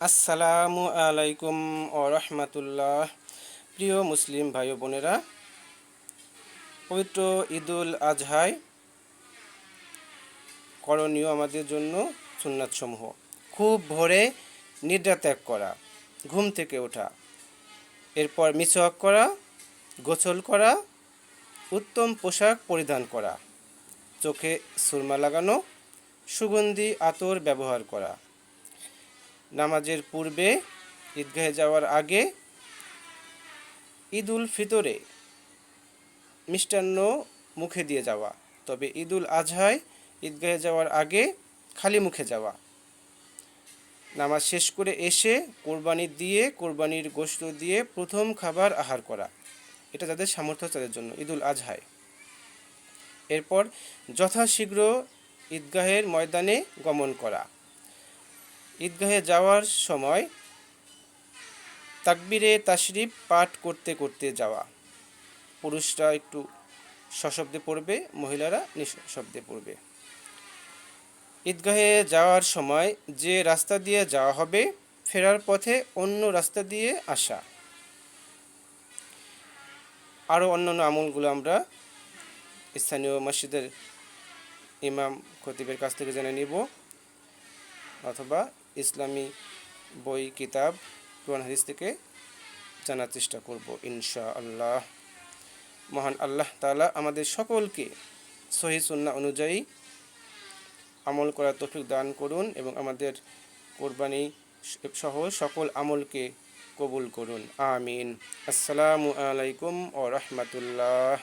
আসসালামু আলাইকুম ও রহমতুল্লাহ। প্রিয় মুসলিম ভাই ও বোনেরা, পবিত্র ঈদুল আজহায় করণীয় আমাদের জন্য সুন্নাতসমূহ: খুব ভোরে নিদ্রা ত্যাগ করা, ঘুম থেকে ওঠা, এরপর মিসওয়াক করা, গোসল করা, উত্তম পোশাক পরিধান করা, চোখে সুরমা লাগানো, সুগন্ধি আতর ব্যবহার করা, নামাজের পূর্বে ঈদগাহে যাওয়ার আগে ঈদ উল ফিতরে মিষ্টান্ন মুখে দিয়ে যাওয়া, তবে ঈদুল আজহায় ঈদগাহে যাওয়ার আগে খালি মুখে যাওয়া, নামাজ শেষ করে এসে কোরবানির গোশত দিয়ে প্রথম খাবার আহার করা। এটা যাদের সামর্থ্য তাদের জন্য ঈদুল আজহায়। এরপর যথাশীঘ্র ঈদগাহের ময়দানে গমন করা, ঈদগাহে যাওয়ার সময় তাকবীরে তাশরিফ পাঠ করতে করতে যাওয়া। পুরুষরা একটু সশব্দে পড়বে, মহিলারা নিঃশব্দে পড়বে। ঈদগাহে যাওয়ার সময় যে রাস্তা দিয়ে যাওয়া হবে, ফেরার পথে অন্য রাস্তা দিয়ে আসা। আরও অন্যান্য আমলগুলো আমরা স্থানীয় মসজিদের ইমাম খতিবের কাছ থেকে জেনে নিব, অথবা ইসলামী বই, কিতাব, কুরআন হাদিস থেকে জানার চেষ্টা করব ইনশাআল্লাহ। মহান আল্লাহ তাআলা আমাদের সকলকে সহিহ সুন্নাহ অনুযায়ী আমল করার তৌফিক দান করুন এবং আমাদের কোরবানি সহ সকল আমলকে কবুল করুন। আমিন। আসসালামু আলাইকুম ওয়া রাহমাতুল্লাহ।